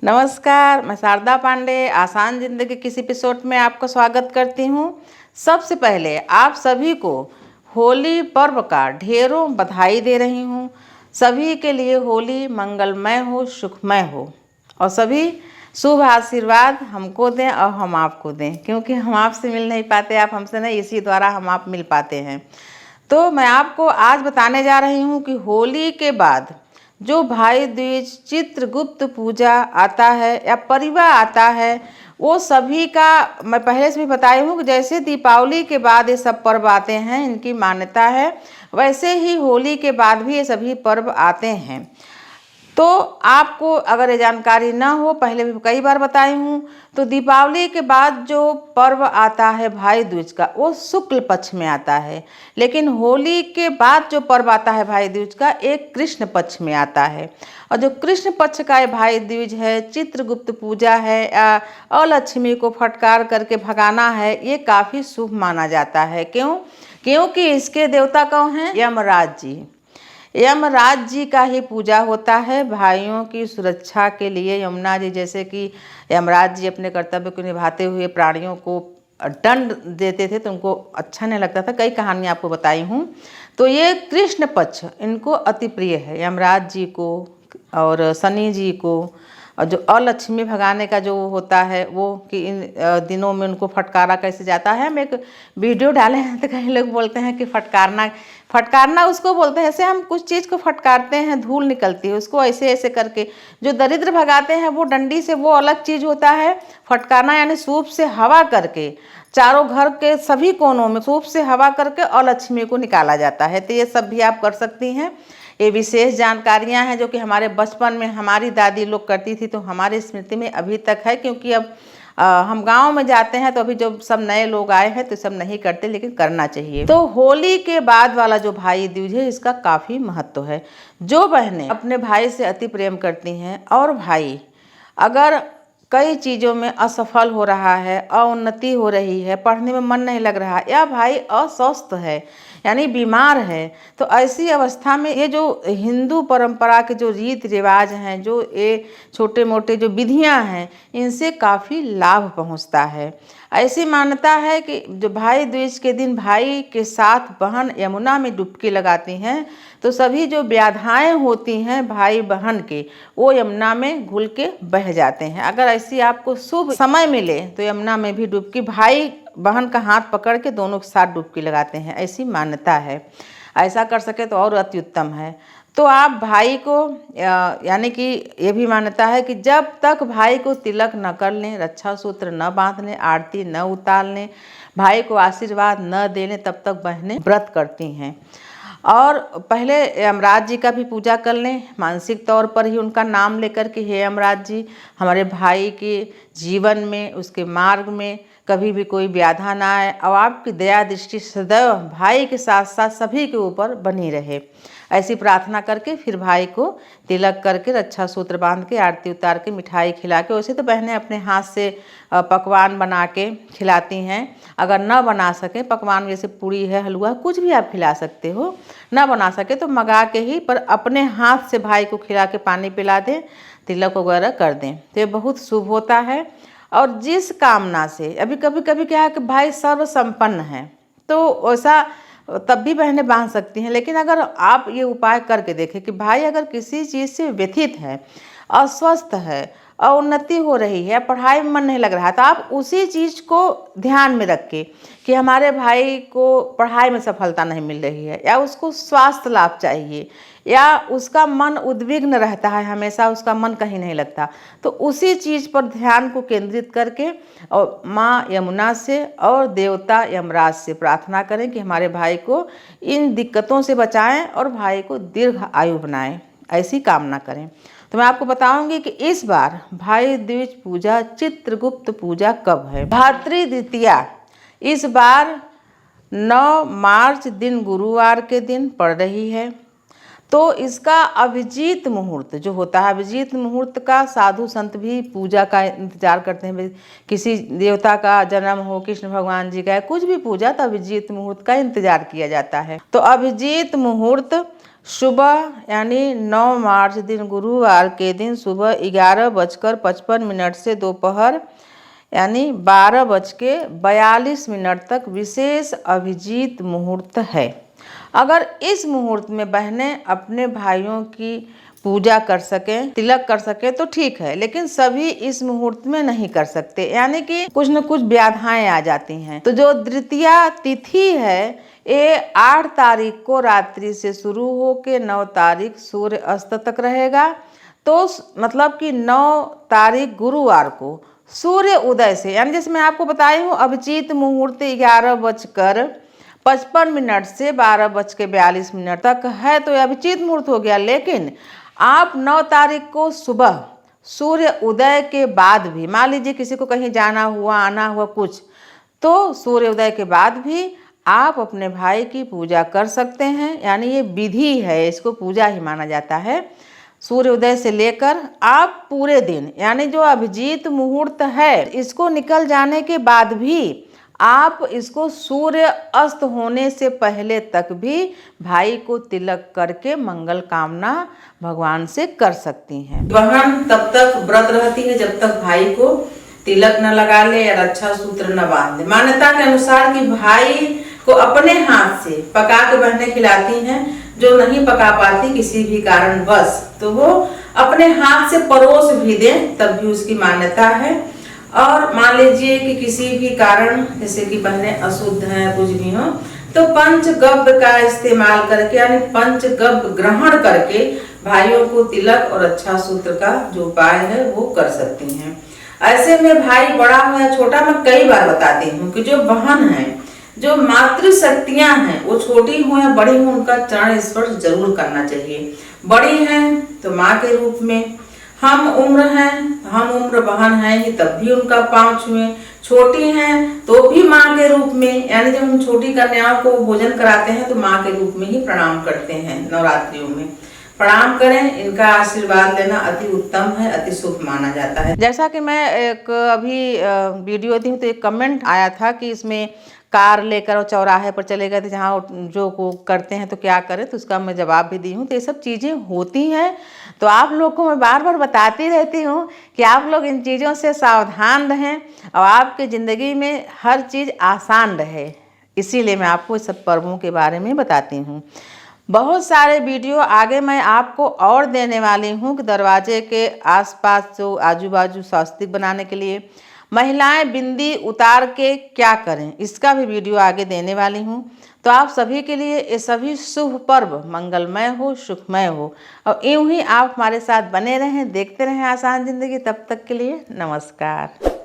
नमस्कार, मैं शारदा पांडे आसान जिंदगी किस एपिसोड में आपका स्वागत करती हूँ। सबसे पहले आप सभी को होली पर्व का ढेरों बधाई दे रही हूँ। सभी के लिए होली मंगलमय हो, सुखमय हो और सभी शुभ आशीर्वाद हमको दें और हम आपको दें, क्योंकि हम आपसे मिल नहीं पाते, आप हमसे नहीं, इसी द्वारा हम आप मिल पाते हैं। तो मैं आपको आज बताने जा रही हूँ कि होली के बाद जो भाई दूज, चित्रगुप्त पूजा आता है या परिवार आता है, वो सभी का मैं पहले से भी बताई हूँ कि जैसे दीपावली के बाद ये सब पर्व आते हैं, इनकी मान्यता है, वैसे ही होली के बाद भी ये सभी पर्व आते हैं। तो आपको अगर ये जानकारी ना हो, पहले भी कई बार बताई हूँ, तो दीपावली के बाद जो पर्व आता है भाई दूज का, वो शुक्ल पक्ष में आता है। लेकिन होली के बाद जो पर्व आता है भाई दूज का, एक कृष्ण पक्ष में आता है। और जो कृष्ण पक्ष का ये भाई दूज है, चित्रगुप्त पूजा है या अलक्ष्मी को फटकार करके भगाना है, ये काफ़ी शुभ माना जाता है। क्यों? क्योंकि इसके देवता कौन हैं? यमराज जी। यमराज जी का ही पूजा होता है भाइयों की सुरक्षा के लिए। यमुना जी जैसे कि यमराज जी अपने कर्तव्य को निभाते हुए प्राणियों को दंड देते थे, तो उनको अच्छा नहीं लगता था। कई कहानियाँ आपको बताई हूँ। तो ये कृष्ण पक्ष इनको अति प्रिय है, यमराज जी को और शनि जी को। और जो अलक्ष्मी भगाने का जो होता है वो कि इन दिनों में उनको फटकारा कैसे जाता है। हम एक वीडियो डाले हैं तो कई लोग बोलते हैं कि फटकारना उसको बोलते हैं, ऐसे हम कुछ चीज़ को फटकारते हैं, धूल निकलती है, उसको ऐसे ऐसे करके जो दरिद्र भगाते हैं वो डंडी से, वो अलग चीज़ होता है। फटकारना यानी सूप से हवा करके चारों घर के सभी कोनों में सूप से हवा करके अलक्ष्मी को निकाला जाता है। तो ये सब भी आप कर सकती हैं। ये विशेष जानकारियां हैं जो कि हमारे बचपन में हमारी दादी लोग करती थी, तो हमारी स्मृति में अभी तक है। क्योंकि अब हम गांव में जाते हैं तो अभी जो सब नए लोग आए हैं तो सब नहीं करते, लेकिन करना चाहिए। तो होली के बाद वाला जो भाई दूज है, इसका काफ़ी महत्व है। जो बहनें अपने भाई से अति प्रेम करती हैं और भाई अगर कई चीज़ों में असफल हो रहा है, अउन्नति हो रही है, पढ़ने में मन नहीं लग रहा, या भाई अस्वस्थ है यानी बीमार है, तो ऐसी अवस्था में ये जो हिंदू परंपरा के जो रीति रिवाज हैं, जो ये छोटे मोटे जो विधियां हैं, इनसे काफ़ी लाभ पहुंचता है। ऐसी मान्यता है कि जो भाई दूज के दिन भाई के साथ बहन यमुना में डुबकी लगाती हैं, तो सभी जो व्याधाएं होती हैं भाई बहन के, वो यमुना में घुल के बह जाते हैं। अगर ऐसी आपको शुभ समय मिले तो यमुना में भी डुबकी, भाई बहन का हाथ पकड़ के दोनों के साथ डुबकी लगाते हैं, ऐसी मान्यता है। ऐसा कर सके तो और अति उत्तम है। तो आप भाई को यानी कि ये भी मान्यता है कि जब तक भाई को तिलक न कर लें, रक्षा सूत्र न बांध लें, आरती न उतार लें, भाई को आशीर्वाद न दे लें, तब तक बहनें व्रत करती हैं। और पहले यमराज जी का भी पूजा कर लें, मानसिक तौर पर ही उनका नाम लेकर के, हे यमराज जी, हमारे भाई के जीवन में, उसके मार्ग में कभी भी कोई व्याधा ना आए और आपकी दया दृष्टि सदैव भाई के साथ साथ सभी के ऊपर बनी रहे। ऐसी प्रार्थना करके फिर भाई को तिलक करके, रक्षा सूत्र बांध के, आरती उतार के, मिठाई खिला के, वैसे तो बहनें अपने हाथ से पकवान बना के खिलाती हैं। अगर न बना सके पकवान, जैसे पूड़ी है, हलवा, कुछ भी आप खिला सकते हो। न बना सके तो मंगा के ही, पर अपने हाथ से भाई को खिला के पानी पिला दें, तिलक वगैरह कर दें, तो ये बहुत शुभ होता है। और जिस कामना से, अभी कभी कभी क्या है कि भाई सर्व संपन्न है, तो ऐसा तब भी बहनें बांध सकती हैं। लेकिन अगर आप ये उपाय करके देखें कि भाई अगर किसी चीज़ से व्यथित है, अस्वस्थ है, अउन्नति हो रही है, पढ़ाई में मन नहीं लग रहा है, तो आप उसी चीज़ को ध्यान में रख के कि हमारे भाई को पढ़ाई में सफलता नहीं मिल रही है, या उसको स्वास्थ्य लाभ चाहिए, या उसका मन उद्विग्न रहता है, हमेशा उसका मन कहीं नहीं लगता, तो उसी चीज़ पर ध्यान को केंद्रित करके और माँ यमुना से और देवता यमराज से प्रार्थना करें कि हमारे भाई को इन दिक्कतों से बचाएं और भाई को दीर्घ आयु बनाएं, ऐसी कामना करें। तो मैं आपको बताऊंगी कि इस बार भाई दूज पूजा, चित्रगुप्त पूजा कब है। भाद्री द्वितीया इस बार 9 मार्च दिन गुरुवार के दिन पड़ रही है। तो इसका अभिजीत मुहूर्त जो होता है, अभिजीत मुहूर्त का साधु संत भी पूजा का इंतजार करते हैं। किसी देवता का जन्म हो, कृष्ण भगवान जी का, कुछ भी पूजा, तो अभिजीत मुहूर्त का इंतजार किया जाता है। तो अभिजीत मुहूर्त सुबह यानी 9 मार्च दिन गुरुवार के दिन सुबह 11:55 से दोपहर यानी 12:42 तक विशेष अभिजीत मुहूर्त है। अगर इस मुहूर्त में बहनें अपने भाइयों की पूजा कर सकें, तिलक कर सकें तो ठीक है, लेकिन सभी इस मुहूर्त में नहीं कर सकते, यानी कि कुछ न कुछ बाधाएं आ जाती हैं। तो जो द्वितीया तिथि है ये 8 तारीख को रात्रि से शुरू होकर 9 तारीख सूर्य अस्त तक रहेगा। तो मतलब कि 9 तारीख गुरुवार को सूर्य उदय से, यानी जैसे मैं आपको बताई हूँ अभिजीत मुहूर्त 11:55 से 12:42 तक है, तो यह अभिजीत मुहूर्त हो गया। लेकिन आप 9 तारीख को सुबह सूर्य उदय के बाद भी, मान लीजिए किसी को कहीं जाना हुआ, आना हुआ कुछ, तो सूर्य उदय के बाद भी आप अपने भाई की पूजा कर सकते हैं। यानी ये विधि है, इसको पूजा ही माना जाता है। सूर्य उदय से लेकर आप पूरे दिन, यानी जो अभिजीत मुहूर्त है इसको निकल जाने के बाद भी आप इसको सूर्य अस्त होने से पहले तक भी भाई को तिलक करके मंगल कामना भगवान से कर सकती हैं। बहन तब तक व्रत रहती है जब तक भाई को तिलक न लगा ले या रक्षा सूत्र न बांध ले। मान्यता के अनुसार कि भाई को अपने हाथ से पका के बहनें खिलाती हैं, जो नहीं पका पाती किसी भी कारणवश तो वो अपने हाथ से परोस भी दें, तब भी उसकी मान्यता है। और मान लीजिए कि किसी भी कारण जैसे कि बहनें अशुद्ध हैं, कुछ भी हो, तो पंचगव्य का इस्तेमाल करके यानी पंचगव्य ग्रहण करके भाइयों को तिलक और रक्षा सूत्र का जो उपाय है वो कर सकती हैं। ऐसे में भाई बड़ा हो या छोटा, मैं कई बार बताती हूँ कि जो बहन है, जो मातृशक्तियां हैं, वो छोटी हो या बड़ी हो, उनका चरण स्पर्श जरूर करना चाहिए। बड़ी हैं तो माँ के रूप में, हम उम्र हैं, हम उम्र बहन हैं ही तब भी उनका पाँव छुएं, छोटी हैं तो भी माँ के रूप में, यानी जब हम छोटी कन्याओं को भोजन कराते हैं तो माँ के रूप में ही प्रणाम करते हैं। नवरात्रियों में प्रणाम करें, इनका आशीर्वाद लेना अति उत्तम है, अति शुभ माना जाता है। जैसा कि मैं एक अभी वीडियो दी हूँ तो एक कमेंट आया था कि इसमें कार लेकर और चौराहे पर चले गए थे जहाँ जो को करते हैं तो क्या करें, तो उसका मैं जवाब भी दी हूँ। तो ये सब चीज़ें होती हैं, तो आप लोग को मैं बार बार बताती रहती हूँ कि आप लोग इन चीज़ों से सावधान रहें और आपकी ज़िंदगी में हर चीज़ आसान रहे। इसीलिए मैं आपको इस सब पर्वों के बारे में बताती हूँ। बहुत सारे वीडियो आगे मैं आपको और देने वाली हूँ कि दरवाजे के आसपास जो आजू बाजू स्वास्तिक बनाने के लिए महिलाएं बिंदी उतार के क्या करें, इसका भी वीडियो आगे देने वाली हूँ। तो आप सभी के लिए ये सभी शुभ पर्व मंगलमय हो, सुखमय हो और यूं ही आप हमारे साथ बने रहें, देखते रहें आसान जिंदगी। तब तक के लिए नमस्कार।